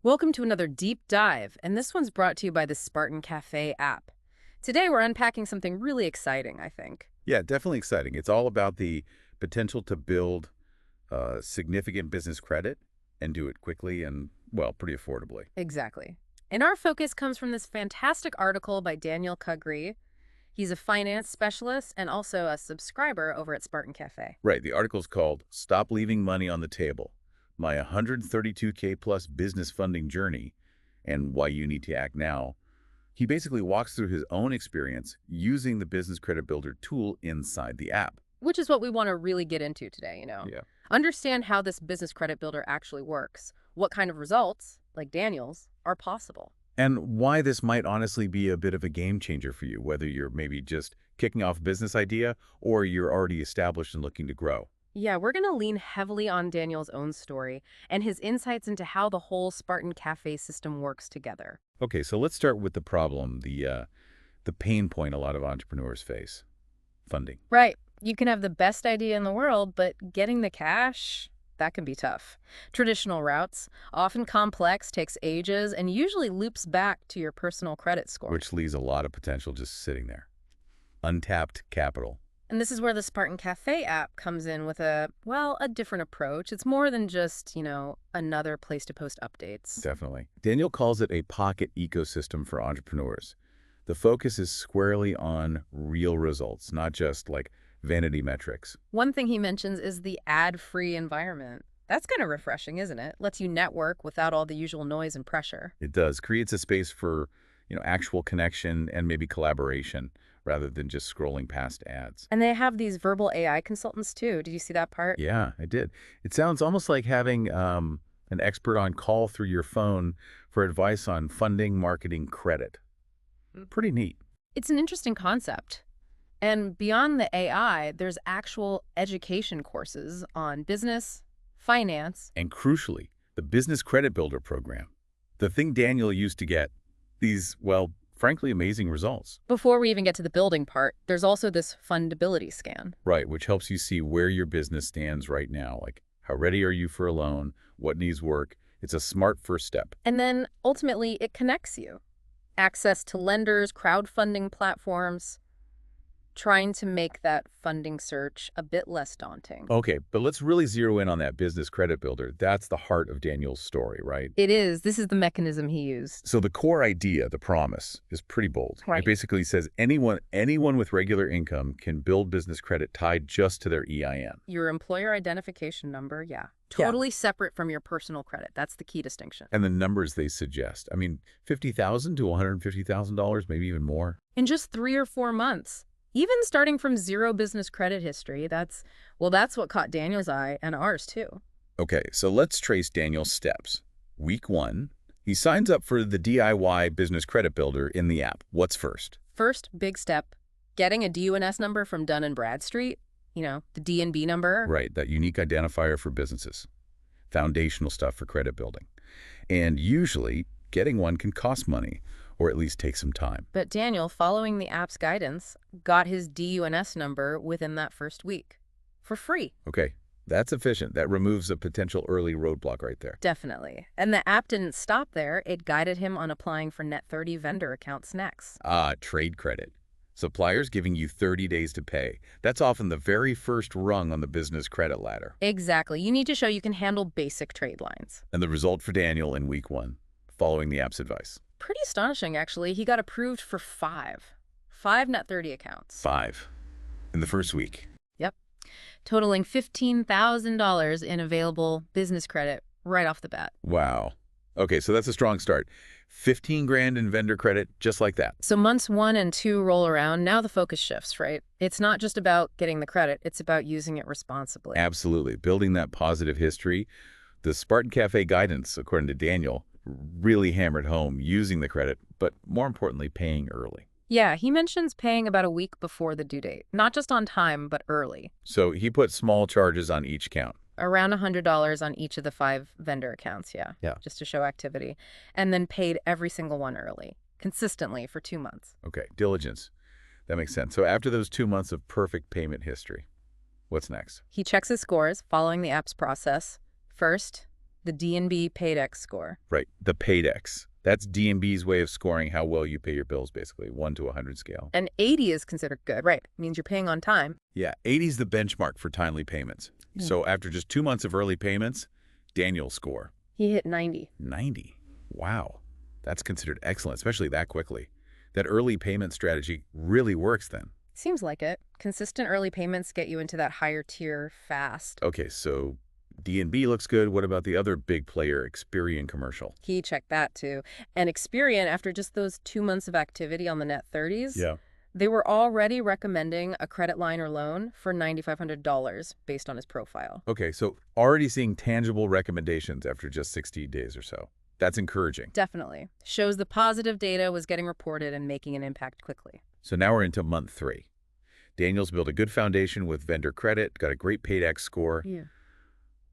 Welcome to another deep dive, and this one's brought to you by the Spartan Café app. Today we're unpacking something really exciting, I think. Yeah, definitely exciting. It's all about the potential to build significant business credit and do it quickly and, well, pretty affordably. Exactly. And our focus comes from this fantastic article by Daniel Kugri. He's a finance specialist and also a subscriber over at Spartan Café. Right. The article's called Stop Leaving Money on the Table, My 132K Plus Business Funding Journey and Why You Need to Act Now. He basically walks through his own experience using the Business Credit Builder tool inside the app. Which is what we want to really get into today. Yeah. Understand how this business credit builder actually works, what kind of results, like Daniel's, are possible. And why this might honestly be a bit of a game changer for you, whether you're maybe just kicking off a business idea or you're already established and looking to grow. Yeah, we're going to lean heavily on Daniel's own story and his insights into how the whole Spartan Cafe system works together. Okay, so let's start with the problem, the pain point a lot of entrepreneurs face, funding. Right. You can have the best idea in the world, but getting the cash, that can be tough. Traditional routes, often complex, takes ages, and usually loops back to your personal credit score. Which leaves a lot of potential just sitting there. Untapped capital. And this is where the Spartan Cafe app comes in with a different approach. It's more than just, another place to post updates. Definitely. Daniel calls it a pocket ecosystem for entrepreneurs. The focus is squarely on real results, not just like vanity metrics. One thing he mentions is the ad-free environment. That's kind of refreshing, isn't it? Lets you network without all the usual noise and pressure. It does. Creates a space for, actual connection and maybe collaboration rather than just scrolling past ads. And they have these verbal AI consultants too. Did you see that part? Yeah, I did. It sounds almost like having an expert on call through your phone for advice on funding, marketing, credit. Pretty neat. It's an interesting concept. And beyond the AI, there's actual education courses on business, finance. And crucially, the Business Credit Builder program. The thing Daniel used to get these, well, frankly, amazing results. Before we even get to the building part, there's also this fundability scan. Right, which helps you see where your business stands right now. Like, how ready are you for a loan? What needs work? It's a smart first step. And then ultimately, it connects you. Access to lenders, crowdfunding platforms, trying to make that funding search a bit less daunting. Okay, but let's really zero in on that Business Credit Builder. That's the heart of Daniel's story, right? It is. This is the mechanism he used. So the core idea, the promise, is pretty bold. Right. It basically says anyone with regular income can build business credit tied just to their EIN. Your employer identification number, yeah. Totally separate from your personal credit. That's the key distinction. And the numbers they suggest. I mean, $50,000 to $150,000, maybe even more. In just 3 or 4 months. Even starting from zero business credit history, that's what caught Daniel's eye and ours too. Okay, so let's trace Daniel's steps. Week 1, he signs up for the DIY Business Credit Builder in the app. What's first? First, big step, getting a DUNS number from Dun & Bradstreet, the DNB number. Right, that unique identifier for businesses. Foundational stuff for credit building. And usually, getting one can cost money, or at least take some time. But Daniel, following the app's guidance, got his DUNS number within that first week. For free. Okay, that's efficient. That removes a potential early roadblock right there. Definitely. And the app didn't stop there. It guided him on applying for Net 30 vendor accounts next. Ah, trade credit. Suppliers giving you 30 days to pay. That's often the very first rung on the business credit ladder. Exactly. You need to show you can handle basic trade lines. And the result for Daniel in week 1, following the app's advice. Pretty astonishing, actually. He got approved for 5 Net 30 accounts. 5 in the first week. Yep. Totaling $15,000 in available business credit right off the bat. Wow. Okay, so that's a strong start. 15 grand in vendor credit, just like that. So months 1 and 2 roll around. Now the focus shifts, right? It's not just about getting the credit. It's about using it responsibly. Absolutely. Building that positive history. The Spartan Cafe guidance, according to Daniel, really hammered home using the credit, but more importantly, paying early. Yeah, he mentions paying about a week before the due date. Not just on time, but early. So he put small charges on each account. Around $100 on each of the 5 vendor accounts, yeah. Yeah. Just to show activity. And then paid every single one early, consistently for 2 months. Okay, diligence. That makes sense. So after those 2 months of perfect payment history, what's next? He checks his scores following the app's process. First, the D&B PAYDEX score. Right, the PAYDEX. That's D&B's way of scoring how well you pay your bills, basically, 1 to 100 scale. And 80 is considered good, right? Means you're paying on time. Yeah, 80 is the benchmark for timely payments. So after just 2 months of early payments, Daniel's score. He hit 90. 90. Wow. That's considered excellent, especially that quickly. That early payment strategy really works then. Seems like it. Consistent early payments get you into that higher tier fast. Okay, so D&B looks good. What about the other big player, Experian commercial? He checked that too. And Experian, after just those 2 months of activity on the net 30s, Yeah. they were already recommending a credit line or loan for $9,500 based on his profile. Okay, so already seeing tangible recommendations after just 60 days or so. That's encouraging. Definitely. Shows the positive data was getting reported and making an impact quickly. So now we're into month 3. Daniel's built a good foundation with vendor credit, got a great PAYDEX score. Yeah.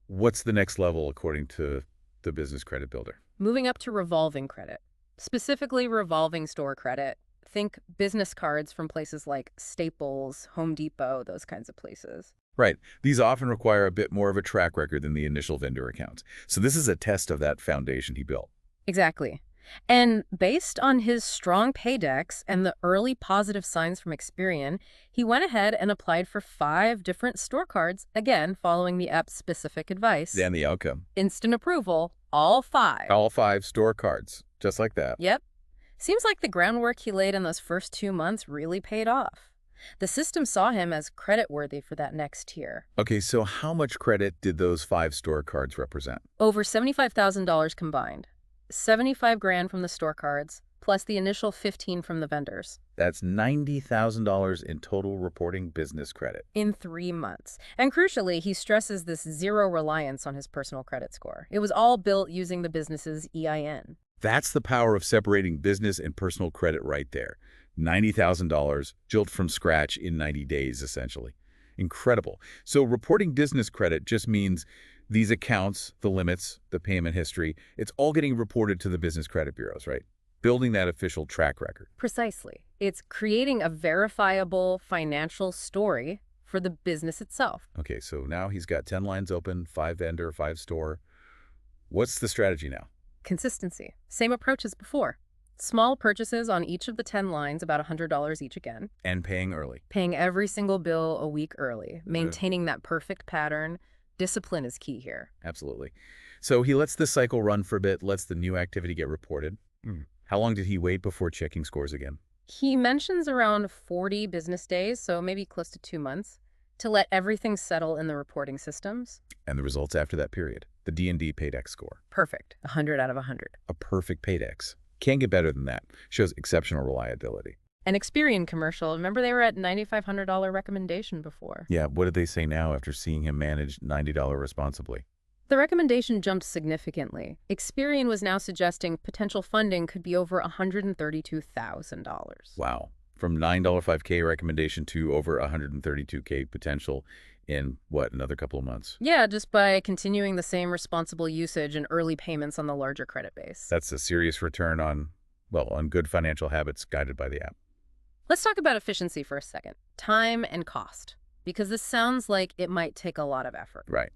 What's the next level according to the business credit builder? Moving up to revolving credit, specifically revolving store credit. Think business cards from places like Staples, Home Depot, those kinds of places. Right. These often require a bit more of a track record than the initial vendor accounts. So this is a test of that foundation he built. Exactly. And based on his strong PAYDEX and the early positive signs from Experian, he went ahead and applied for 5 different store cards, again, following the app's specific advice. And the outcome. Instant approval, all 5. All 5 store cards, just like that. Yep. Seems like the groundwork he laid in those first 2 months really paid off. The system saw him as creditworthy for that next tier. Okay, so how much credit did those 5 store cards represent? Over $75,000 combined. 75 grand from the store cards, plus the initial 15 from the vendors. That's $90,000 in total reporting business credit. In 3 months. And crucially, he stresses this zero reliance on his personal credit score. It was all built using the business's EIN. That's the power of separating business and personal credit right there. $90,000 built from scratch in 90 days, essentially. Incredible. So reporting business credit just means these accounts, the limits, the payment history, it's all getting reported to the business credit bureaus, right? Building that official track record. Precisely. It's creating a verifiable financial story for the business itself. Okay, so now he's got 10 lines open, 5 vendor, 5 store. What's the strategy now? Consistency. Same approach as before. Small purchases on each of the 10 lines, about $100 each again. And paying early. Paying every single bill a week early. Maintaining that perfect pattern. Discipline is key here. Absolutely. So he lets the cycle run for a bit, lets the new activity get reported. How long did he wait before checking scores again? He mentions around 40 business days, so maybe close to 2 months, to let everything settle in the reporting systems. And the results after that period? The D&D PAYDEX score. Perfect. 100 out of 100. A perfect PAYDEX. Can't get better than that. Shows exceptional reliability. An Experian commercial. Remember they were at $9,500 recommendation before. Yeah, what did they say now after seeing him manage $90 responsibly? The recommendation jumped significantly. Experian was now suggesting potential funding could be over $132,000. Wow. From $9.5K recommendation to over $132K potential in, what, another couple of months? Yeah, just by continuing the same responsible usage and early payments on the larger credit base. That's a serious return on, well, on good financial habits guided by the app. Let's talk about efficiency for a second. Time and cost. Because this sounds like it might take a lot of effort. Right.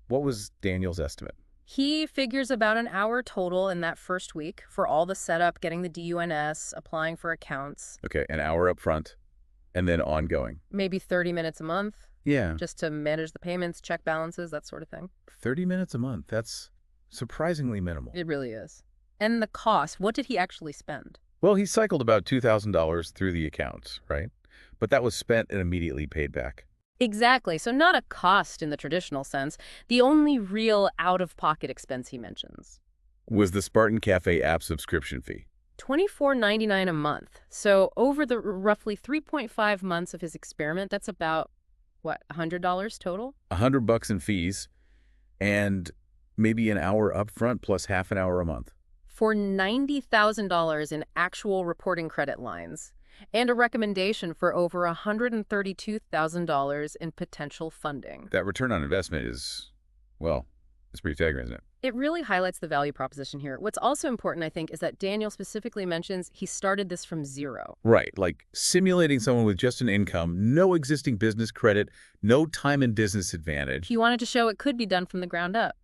What was Daniel's estimate? He figures about an hour total in that first week for all the setup, getting the DUNS, applying for accounts. Okay, an hour up front and then ongoing. Maybe 30 minutes a month. Yeah. Just to manage the payments, check balances, that sort of thing. 30 minutes a month. That's surprisingly minimal. It really is. And the cost, what did he actually spend? Well, he cycled about $2,000 through the accounts, right? But that was spent and immediately paid back. Exactly. So not a cost in the traditional sense. The only real out-of-pocket expense he mentions Was the Spartan Café app subscription fee. $24.99 a month. So over the roughly 3.5 months of his experiment, that's about, what, $100 total? $100 in fees and maybe an hour up front plus half an hour a month. For $90,000 in actual reporting credit lines, and a recommendation for over $132,000 in potential funding. That return on investment is, well, it's pretty staggering, isn't it? It really highlights the value proposition here. What's also important, I think, is that Daniel specifically mentions he started this from zero. Right, like simulating someone with just an income, no existing business credit, no time and business advantage. He wanted to show it could be done from the ground up.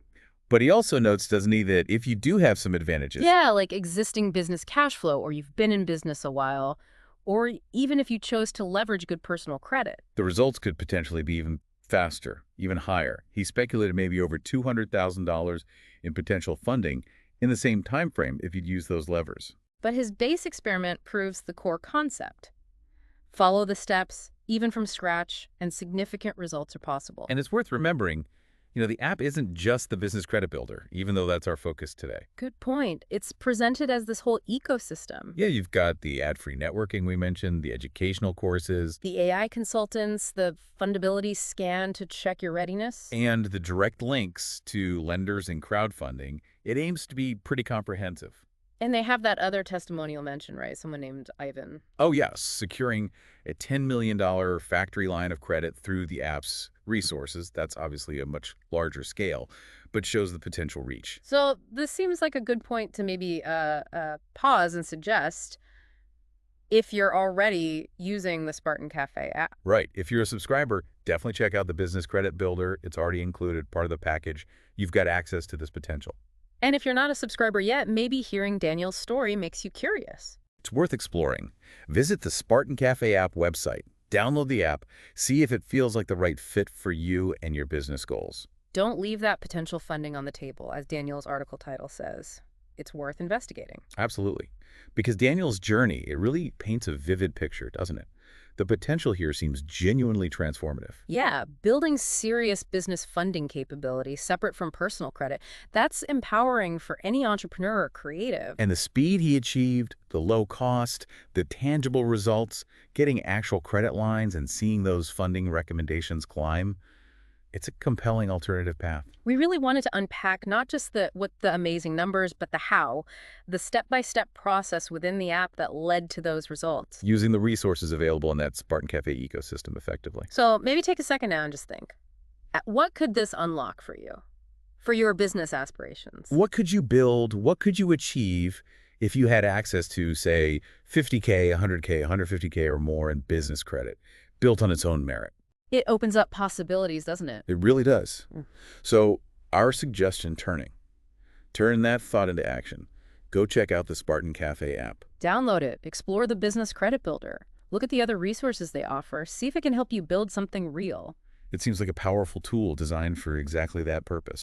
But he also notes, doesn't he, that if you do have some advantages, Yeah, like existing business cash flow, or you've been in business a while, or even if you chose to leverage good personal credit. the results could potentially be even faster, even higher. He speculated maybe over $200,000 in potential funding in the same time frame if you'd use those levers. But his base experiment proves the core concept. Follow the steps, even from scratch, and significant results are possible. And it's worth remembering, the app isn't just the business credit builder, even though that's our focus today. Good point. It's presented as this whole ecosystem. Yeah, you've got the ad-free networking we mentioned, the educational courses, The AI consultants, the fundability scan to check your readiness. and the direct links to lenders and crowdfunding. It aims to be pretty comprehensive. And they have that other testimonial mention, right? Someone named Ivan. Oh, yes, securing a $10 million factory line of credit through the app's resources. That's obviously a much larger scale, but shows the potential reach. So this seems like a good point to maybe pause and suggest if you're already using the Spartan Cafe app. Right. If you're a subscriber, definitely check out the Business Credit Builder. It's already included, part of the package. You've got access to this potential. And if you're not a subscriber yet, maybe hearing Daniel's story makes you curious. It's worth exploring. Visit the Spartan Cafe app website. Download the app. See if it feels like the right fit for you and your business goals. Don't leave that potential funding on the table, as Daniel's article title says. It's worth investigating. Absolutely. Because Daniel's journey, it really paints a vivid picture, doesn't it? The potential here seems genuinely transformative. Yeah, building serious business funding capability separate from personal credit, that's empowering for any entrepreneur or creative. And the speed he achieved, the low cost, the tangible results, getting actual credit lines and seeing those funding recommendations climb, it's a compelling alternative path. We really wanted to unpack not just the amazing numbers, but the how, the step-by-step process within the app that led to those results. Using the resources available in that Spartan Cafe ecosystem effectively. So maybe take a second now and just think, what could this unlock for you, for your business aspirations? What could you build? What could you achieve if you had access to, say, 50K, 100K, 150K or more in business credit, built on its own merit? It opens up possibilities, doesn't it? It really does. Mm. So our suggestion, turn that thought into action. Go check out the Spartan Cafe app. Download it, explore the Business Credit Builder, look at the other resources they offer, see if it can help you build something real. It seems like a powerful tool designed for exactly that purpose.